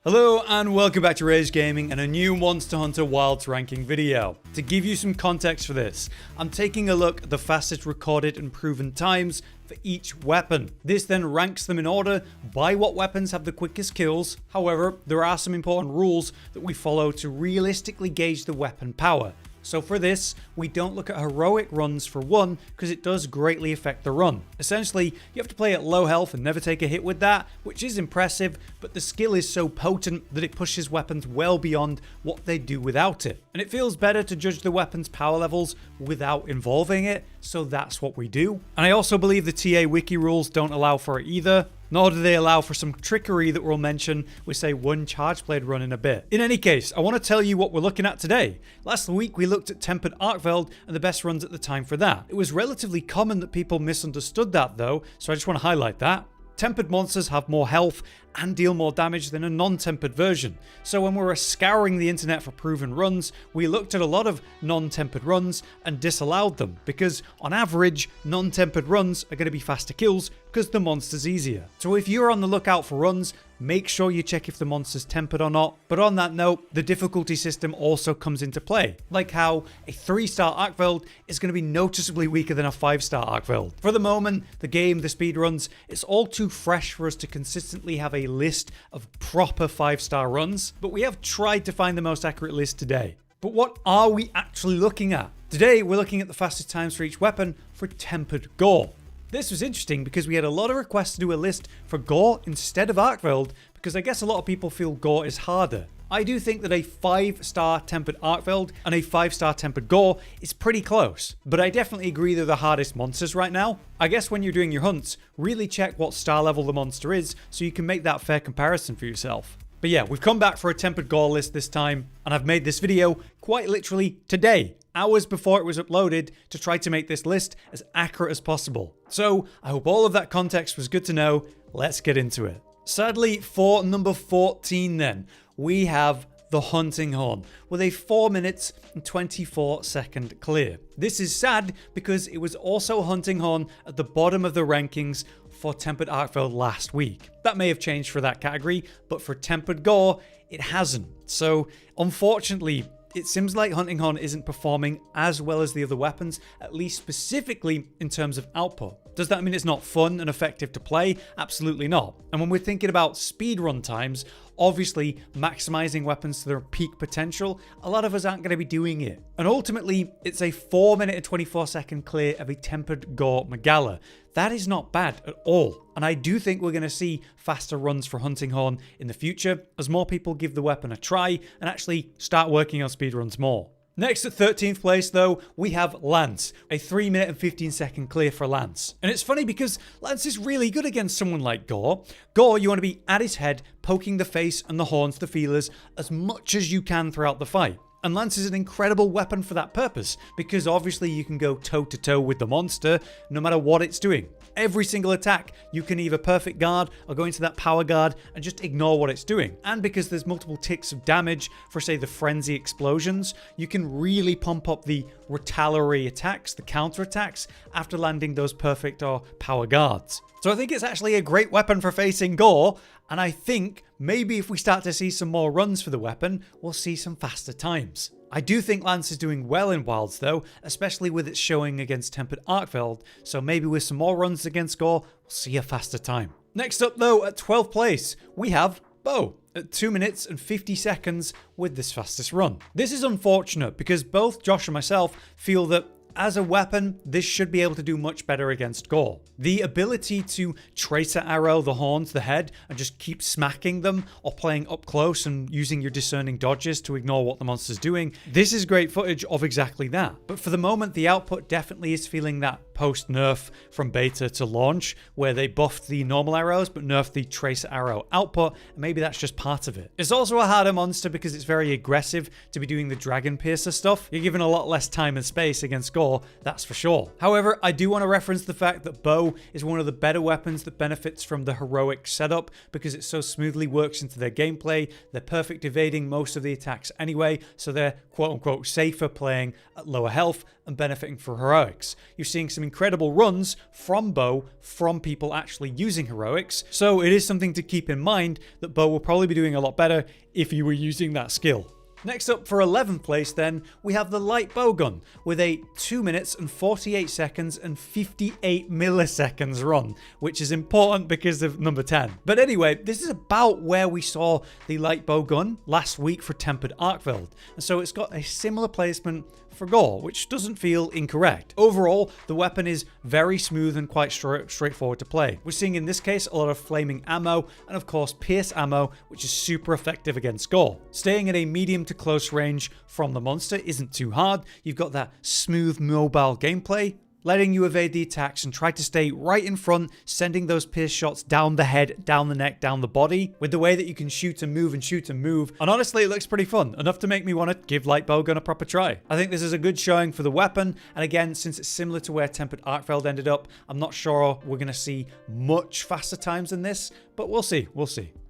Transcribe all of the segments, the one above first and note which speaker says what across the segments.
Speaker 1: Hello and welcome back to Rage Gaming and a new Monster Hunter Wilds ranking video. To give you some context for this, I'm taking a look at the fastest recorded and proven times for each weapon. This then ranks them in order by what weapons have the quickest kills. However, there are some important rules that we follow to realistically gauge the weapon power. So for this, we don't look at heroic runs for one, because it does greatly affect the run. Essentially, you have to play at low health and never take a hit with that, which is impressive, but the skill is so potent that it pushes weapons well beyond what they do without it. And it feels better to judge the weapon's power levels without involving it, so that's what we do. And I also believe the TA wiki rules don't allow for it either. Nor do they allow for some trickery that we'll mention with, say, one charge blade run in a bit. In any case, I want to tell you what we're looking at today. Last week we looked at tempered arkveld and the best runs at the time for that. It was relatively common that people misunderstood that though, so I just want to highlight that. Tempered monsters have more health and deal more damage than a non-tempered version. So when we were scouring the internet for proven runs, we looked at a lot of non-tempered runs and disallowed them because on average, non-tempered runs are going to be faster kills because the monster's easier. So if you're on the lookout for runs, make sure you check if the monster's tempered or not. But on that note, the difficulty system also comes into play. Like how a 3-star arkveld is going to be noticeably weaker than a 5-star arkveld. For the moment, the game, the speedruns, it's all too fresh for us to consistently have a list of proper 5-star runs, but we have tried to find the most accurate list today. But what are we actually looking at? Today, we're looking at the fastest times for each weapon for tempered Gore. This was interesting because we had a lot of requests to do a list for Gore instead of arkveld, because I guess a lot of people feel Gore is harder. I do think that a 5-star tempered arkveld and a 5-star tempered Gore is pretty close, but I definitely agree they're the hardest monsters right now. I guess when you're doing your hunts, really check what star level the monster is so you can make that fair comparison for yourself. But yeah, we've come back for a tempered Gore list this time, and I've made this video quite literally today, hours before it was uploaded, to try to make this list as accurate as possible. So I hope all of that context was good to know. Let's get into it. Sadly, for number 14 then, we have the hunting horn with a 4 minutes and 24 second clear. This is sad because it was also hunting horn at the bottom of the rankings for tempered arkveld last week. That may have changed for that category, but for tempered Gore, it hasn't. So unfortunately, it seems like hunting horn isn't performing as well as the other weapons, at least specifically in terms of output. Does that mean it's not fun and effective to play? Absolutely not. And when we're thinking about speedrun times, obviously maximizing weapons to their peak potential, a lot of us aren't going to be doing it. And ultimately, it's a 4 minute and 24 second clear of a tempered Gore magala. That is not bad at all. And I do think we're going to see faster runs for hunting horn in the future as more people give the weapon a try and actually start working on speedruns more. Next at 13th place though, we have Lance, a 3 minute and 15 second clear for Lance. And it's funny because Lance is really good against someone like Gore. Gore, you want to be at his head, poking the face and the horns, the feelers, as much as you can throughout the fight. And Lance is an incredible weapon for that purpose, because obviously you can go toe to toe with the monster no matter what it's doing. Every single attack, you can either perfect guard or go into that power guard and just ignore what it's doing. And because there's multiple ticks of damage for, say, the frenzy explosions, you can really pump up the retaliatory attacks, the counter attacks, after landing those perfect or power guards. So I think it's actually a great weapon for facing Gore, and I think maybe if we start to see some more runs for the weapon, we'll see some faster times. I do think Lance is doing well in Wilds though, especially with its showing against tempered arkveld, so maybe with some more runs against Gore, we'll see a faster time. Next up though, at 12th place, we have Bow at 2 minutes and 50 seconds with this fastest run. This is unfortunate because both Josh and myself feel that as a weapon, this should be able to do much better against Gore. The ability to tracer arrow the horns, the head, and just keep smacking them, or playing up close and using your discerning dodges to ignore what the monster's doing, this is great footage of exactly that. But for the moment, the output definitely is feeling that post-nerf from beta to launch, where they buffed the normal arrows but nerfed the tracer arrow output, and maybe that's just part of it. It's also a harder monster because it's very aggressive to be doing the dragon piercer stuff. You're given a lot less time and space against Gore. Gore, that's for sure. However, I do want to reference the fact that bow is one of the better weapons that benefits from the heroic setup because it so smoothly works into their gameplay. They're perfect evading most of the attacks anyway, so they're quote-unquote safer playing at lower health and benefiting from heroics. You're seeing some incredible runs from bow from people actually using heroics, so it is something to keep in mind that bow will probably be doing a lot better if you were using that skill. Next up for 11th place then, we have the light bowgun with a 2 minutes and 48 seconds and 58 milliseconds run, which is important because of number 10. But anyway, this is about where we saw the light bowgun last week for tempered arkveld, and so it's got a similar placement for Gore, which doesn't feel incorrect. Overall, the weapon is very smooth and quite straightforward to play. We're seeing in this case a lot of flaming ammo and of course pierce ammo, which is super effective against Gore. Staying at a medium to close range from the monster isn't too hard. You've got that smooth mobile gameplay, letting you evade the attacks and try to stay right in front, sending those pierce shots down the head, down the neck, down the body, with the way that you can shoot and move and shoot and move. And honestly, it looks pretty fun, enough to make me want to give light bowgun a proper try. I think this is a good showing for the weapon, and again, since it's similar to where tempered arkveld ended up, I'm not sure we're going to see much faster times than this, but we'll see.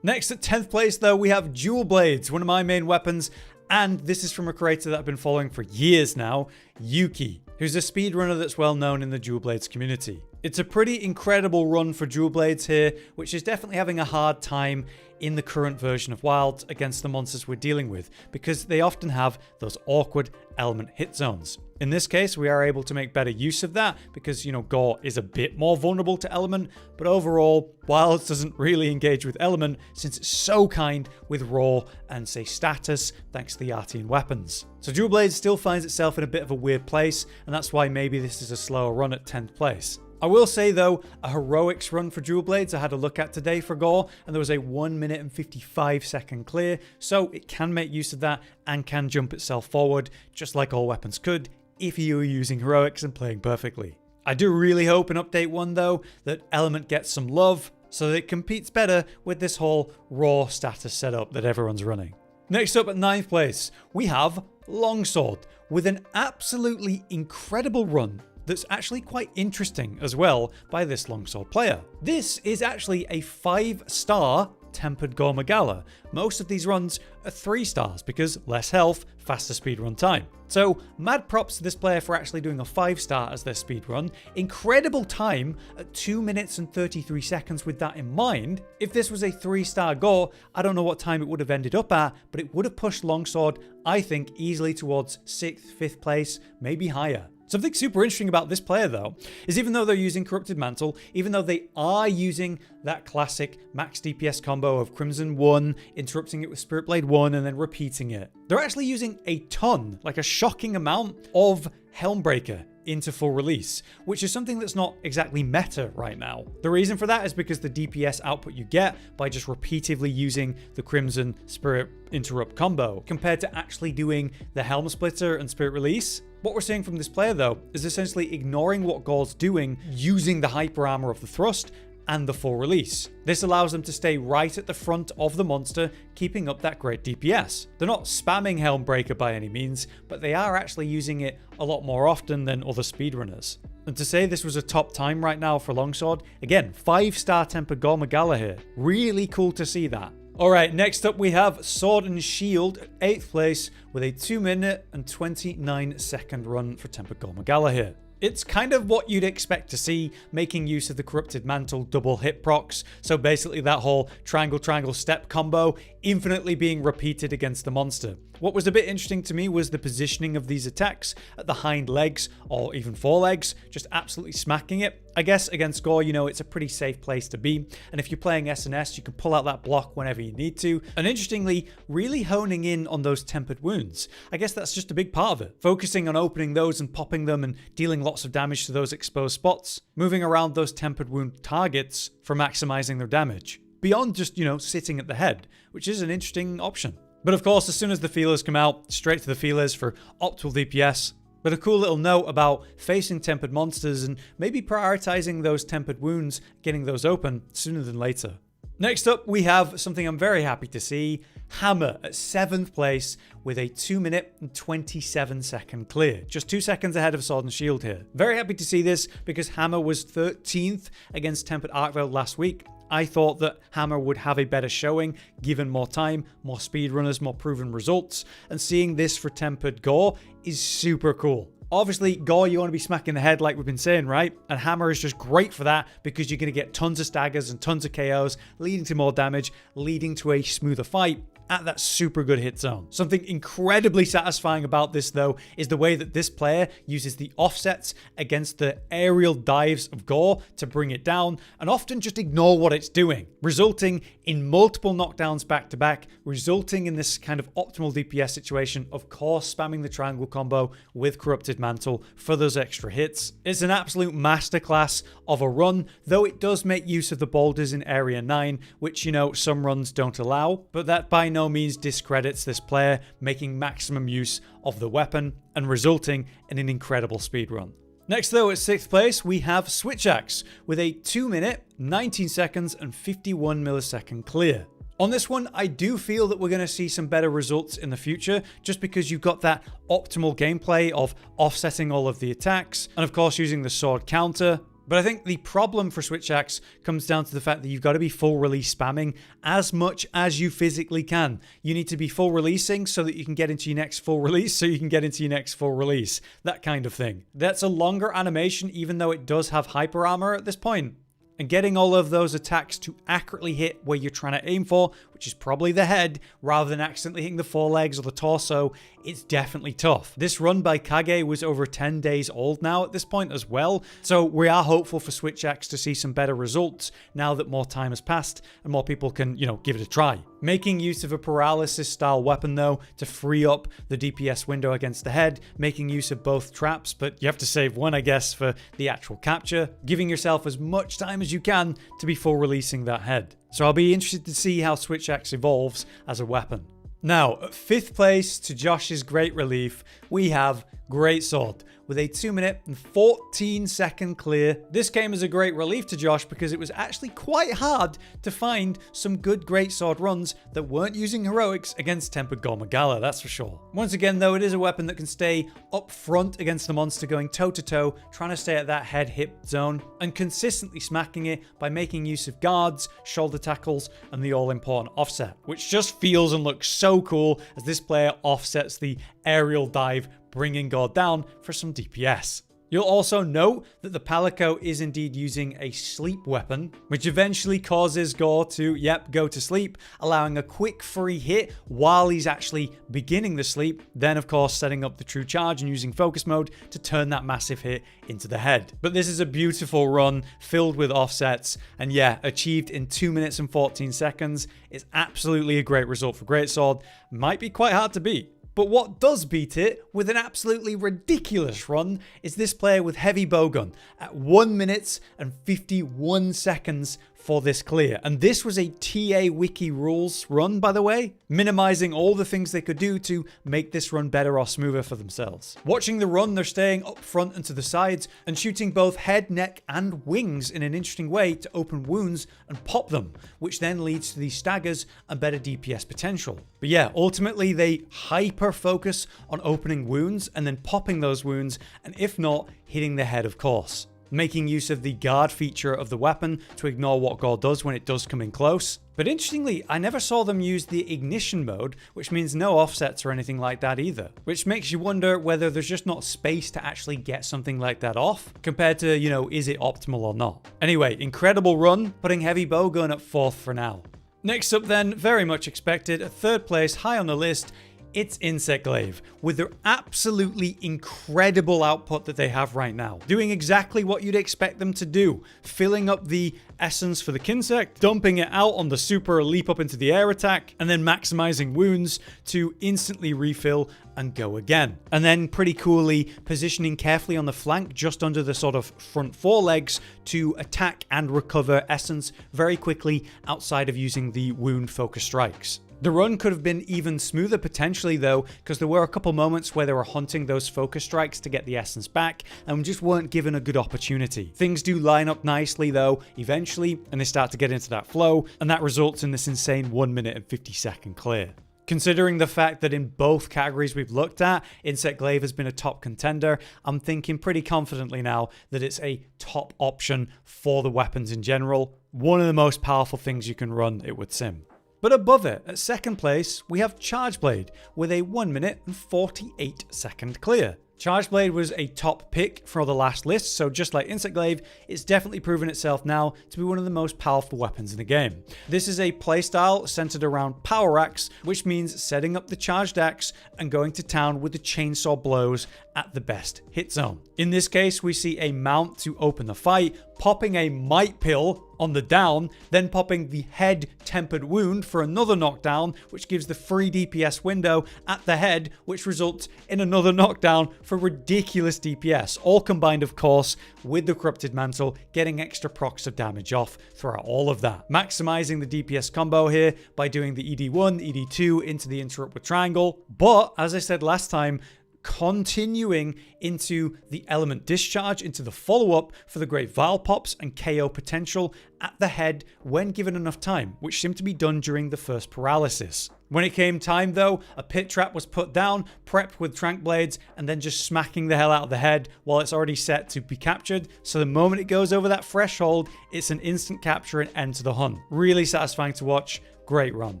Speaker 1: Next at 10th place though, we have dual blades, one of my main weapons, and this is from a creator that I've been following for years now, Yuki, who's a speedrunner that's well known in the dual blades community. It's a pretty incredible run for dual blades here, which is definitely having a hard time in the current version of Wilds against the monsters we're dealing with, because they often have those awkward element hit zones. In this case, we are able to make better use of that because, Gore is a bit more vulnerable to element, but overall, Wilds doesn't really engage with element since it's so kind with raw and say status thanks to the artian weapons. So dual blades still finds itself in a bit of a weird place, and that's why maybe this is a slower run at 10th place. I will say though, a heroics run for dual blades I had a look at today for Gore, and there was a 1 minute and 55 second clear, so it can make use of that and can jump itself forward, just like all weapons could, if you were using heroics and playing perfectly. I do really hope in update 1 though, that element gets some love, so that it competes better with this whole raw status setup that everyone's running. Next up at 9th place, we have longsword, with an absolutely incredible run that's actually quite interesting as well by this longsword player. This is actually a 5-star tempered Gore magala. Most of these runs are 3 stars because less health, faster speedrun time. So mad props to this player for actually doing a 5-star as their speedrun. Incredible time at 2 minutes and 33 seconds with that in mind. If this was a 3-star Gore, I don't know what time it would have ended up at, but it would have pushed longsword, I think, easily towards 6th, 5th place, maybe higher. Something super interesting about this player though, is even though they're using corrupted mantle, even though they are using that classic max DPS combo of Crimson 1, interrupting it with Spirit Blade 1 and then repeating it, they're actually using a ton, like a shocking amount of Helmbreaker into full release, which is something that's not exactly meta right now. The reason for that is because the DPS output you get by just repeatedly using the Crimson Spirit Interrupt combo, compared to actually doing the Helm Splitter and Spirit Release. What we're seeing from this player though, is essentially ignoring what Gore's doing, using the hyper armor of the thrust and the full release. This allows them to stay right at the front of the monster, keeping up that great DPS. They're not spamming Helmbreaker by any means, but they are actually using it a lot more often than other speedrunners. And to say this was a top time right now for longsword, again, 5-star tempered Gore magala here. Really cool to see that. Alright, next up we have Sword and Shield at 8th place with a 2 minute and 29 second run for tempered Gore magala here. It's kind of what you'd expect to see, making use of the corrupted mantle double hit procs, so basically that whole triangle step combo infinitely being repeated against the monster. What was a bit interesting to me was the positioning of these attacks at the hind legs or even forelegs, just absolutely smacking it. I guess against Gore, it's a pretty safe place to be, and if you're playing SNS, you can pull out that block whenever you need to, and interestingly, really honing in on those tempered wounds. I guess that's just a big part of it, focusing on opening those and popping them and dealing lots of damage to those exposed spots, moving around those tempered wound targets for maximizing their damage, beyond just, sitting at the head, which is an interesting option. But of course, as soon as the feelers come out, straight to the feelers for optimal DPS. But a cool little note about facing tempered monsters and maybe prioritizing those tempered wounds, getting those open sooner than later. Next up, we have something I'm very happy to see. Hammer at 7th place with a 2 minute and 27 second clear. Just 2 seconds ahead of Sword and Shield here. Very happy to see this because Hammer was 13th against Tempered Arkveld last week. I thought that Hammer would have a better showing given more time, more speedrunners, more proven results, and seeing this for Tempered Gore is super cool. Obviously, Gore, you want to be smacking the head like we've been saying, right? And Hammer is just great for that because you're going to get tons of staggers and tons of KOs, leading to more damage, leading to a smoother fight at that super good hit zone. Something incredibly satisfying about this, though, is the way that this player uses the offsets against the aerial dives of Gore to bring it down and often just ignore what it's doing, resulting in multiple knockdowns back to back, resulting in this kind of optimal DPS situation, of course, spamming the triangle combo with Corrupted Mantle for those extra hits. It's an absolute masterclass of a run, though it does make use of the boulders in Area 9, which, you know, some runs don't allow, but that by no means discredits this player making maximum use of the weapon and resulting in an incredible speedrun. Next though, at 6th place, we have Switch Axe with a 2 minute, 19 seconds and 51 millisecond clear. On this one, I do feel that we're going to see some better results in the future, just because you've got that optimal gameplay of offsetting all of the attacks, and of course using the sword counter. But I think the problem for Switch Axe comes down to the fact that you've got to be full release spamming as much as you physically can. You need to be full releasing so that you can get into your next full release, so you can get into your next full release. That kind of thing. That's a longer animation, even though it does have hyper armor at this point. And getting all of those attacks to accurately hit where you're trying to aim for, which is probably the head, rather than accidentally hitting the forelegs or the torso, it's definitely tough. This run by Kage was over 10 days old now at this point as well, so we are hopeful for Switch Axe to see some better results now that more time has passed and more people can, give it a try. Making use of a paralysis style weapon though to free up the DPS window against the head, making use of both traps, but you have to save one, I guess, for the actual capture, giving yourself as much time as you can to be full releasing that head. So I'll be interested to see how Switch Axe evolves as a weapon. Now, at 5th place, to Josh's great relief, we have Greatsword with a 2 minute and 14 second clear. This came as a great relief to Josh because it was actually quite hard to find some good Greatsword runs that weren't using heroics against Tempered Gore Magala, that's for sure. Once again though, it is a weapon that can stay up front against the monster, going toe to toe, trying to stay at that head hip zone and consistently smacking it by making use of guards, shoulder tackles and the all important offset, which just feels and looks so cool as this player offsets the aerial dive, bringing Gore down for some DPS. You'll also note that the palico is indeed using a sleep weapon, which eventually causes Gore to, go to sleep, allowing a quick free hit while he's actually beginning the sleep, then of course setting up the true charge and using focus mode to turn that massive hit into the head. But this is a beautiful run filled with offsets, and achieved in 2 minutes and 14 seconds. It's absolutely a great result for Greatsword. Might be quite hard to beat. But what does beat it with an absolutely ridiculous run is this player with heavy bowgun at 1 minute and 51 seconds for this clear. And this was a TA wiki rules run, by the way, minimizing all the things they could do to make this run better or smoother for themselves. Watching the run, they're staying up front and to the sides and shooting both head, neck and wings in an interesting way to open wounds and pop them, which then leads to these staggers and better DPS potential. But ultimately they hyper focus on opening wounds and then popping those wounds, and if not, hitting the head, of course. Making use of the guard feature of the weapon to ignore what Gore does when it does come in close. But interestingly, I never saw them use the ignition mode, which means no offsets or anything like that either. Which makes you wonder whether there's just not space to actually get something like that off, compared to, is it optimal or not. Anyway, incredible run, putting heavy bowgun at 4th for now. Next up then, very much expected, at 3rd place, high on the list, it's Insect Glaive, with their absolutely incredible output that they have right now. Doing exactly what you'd expect them to do, filling up the essence for the Kinsect, dumping it out on the super leap up into the air attack, and then maximizing wounds to instantly refill and go again. And then pretty coolly positioning carefully on the flank just under the sort of front forelegs to attack and recover essence very quickly outside of using the wound focus strikes. The run could have been even smoother potentially though, because there were a couple moments where they were hunting those focus strikes to get the essence back and just weren't given a good opportunity. Things do line up nicely though eventually, and they start to get into that flow, and that results in this insane 1 minute and 50-second clear. Considering the fact that in both categories we've looked at, Insect Glaive has been a top contender, I'm thinking pretty confidently now that it's a top option for the weapons in general. One of the most powerful things you can run, it would seem. But above it, at second place, we have Charge Blade with a 1 minute and 48-second clear. Charge Blade was a top pick for the last list, so just like Insect Glaive, it's definitely proven itself now to be one of the most powerful weapons in the game. This is a playstyle centered around power axe, which means setting up the charged axe and going to town with the chainsaw blows at the best hit zone. In this case, we see a mount to open the fight, popping a might pill on the down, then popping the head tempered wound for another knockdown, which gives the free DPS window at the head, which results in another knockdown for ridiculous DPS, all combined of course with the corrupted mantle, getting extra procs of damage off throughout all of that. Maximizing the DPS combo here by doing the ED1, ED2 into the interrupt with triangle, but as I said last time, continuing into the element discharge into the follow-up for the great vial pops and KO potential at the head when given enough time, which seemed to be done during the first paralysis. When it came time though, a pit trap was put down, prepped with trank blades, and then just smacking the hell out of the head while it's already set to be captured, so the moment it goes over that threshold, it's an instant capture and end to the hunt. Really satisfying to watch, great run.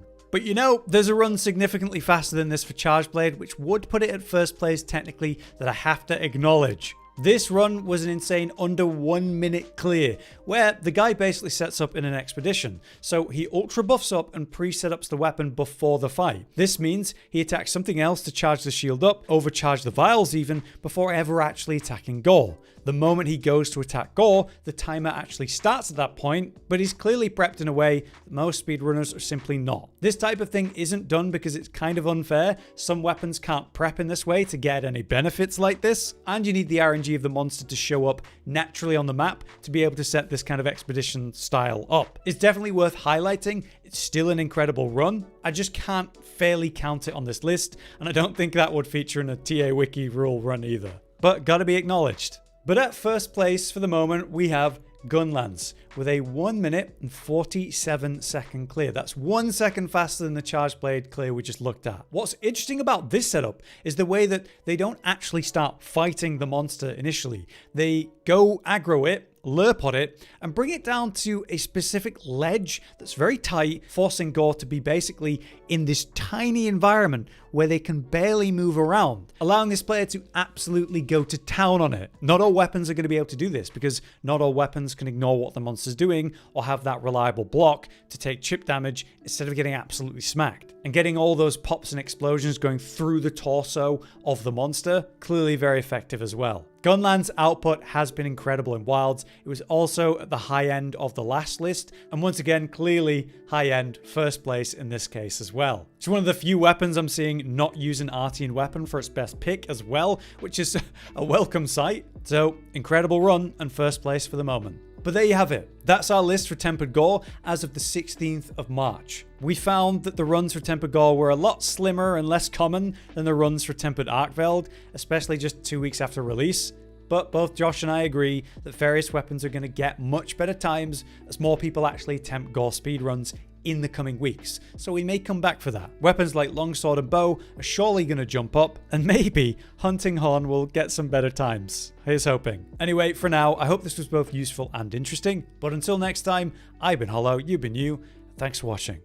Speaker 1: But you know, there's a run significantly faster than this for Charge Blade, which would put it at first place technically, that I have to acknowledge. This run was an insane under 1 minute clear, where the guy basically sets up in an expedition. So he ultra buffs up and pre-setups the weapon before the fight. This means he attacks something else to charge the shield up, overcharge the vials even, before ever actually attacking Gore. The moment he goes to attack Gore, the timer actually starts at that point, but he's clearly prepped in a way that most speedrunners are simply not. This type of thing isn't done because it's kind of unfair. Some weapons can't prep in this way to get any benefits like this, and you need the RNG of the monster to show up naturally on the map to be able to set this kind of expedition style up. It's definitely worth highlighting. It's still an incredible run. I just can't fairly count it on this list, and I don't think that would feature in a TA Wiki rule run either. But gotta be acknowledged. But at first place for the moment, we have Gunlance with a 1 minute and 47-second clear. That's 1 second faster than the Charge Blade clear we just looked at. What's interesting about this setup is the way that they don't actually start fighting the monster initially. They go aggro it, lerp on it, and bring it down to a specific ledge that's very tight, forcing Gore to be basically in this tiny environment where they can barely move around, allowing this player to absolutely go to town on it. Not all weapons are going to be able to do this, because not all weapons can ignore what the monster's doing or have that reliable block to take chip damage instead of getting absolutely smacked. And getting all those pops and explosions going through the torso of the monster, clearly very effective as well. Gunlance output has been incredible in Wilds. It was also at the high end of the last list, and once again, clearly high end, first place in this case as well. It's one of the few weapons I'm seeing not use an Artian weapon for its best pick as well, which is a welcome sight. So, incredible run and first place for the moment. But there you have it. That's our list for Tempered Gore as of the 16th of March. We found that the runs for Tempered Gore were a lot slimmer and less common than the runs for Tempered Arkveld, especially just 2 weeks after release. But both Josh and I agree that various weapons are going to get much better times as more people actually attempt Gore speedruns in the coming weeks, so we may come back for that. Weapons like longsword and bow are surely going to jump up, and maybe hunting horn will get some better times. Here's hoping. Anyway, for now, I hope this was both useful and interesting, but until next time, I've been Hollow, you've been you, thanks for watching.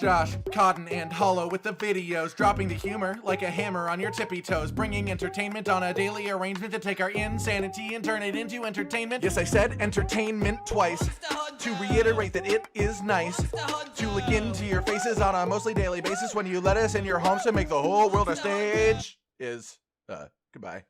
Speaker 2: Josh, Cotton, and Hollow with the videos, dropping the humor like a hammer on your tippy toes, bringing entertainment on a daily arrangement to take our insanity and turn it into entertainment. Yes, I said entertainment twice, to reiterate that it is nice to look into your faces on a mostly daily basis when you let us in your homes to make the whole world a stage. Goodbye.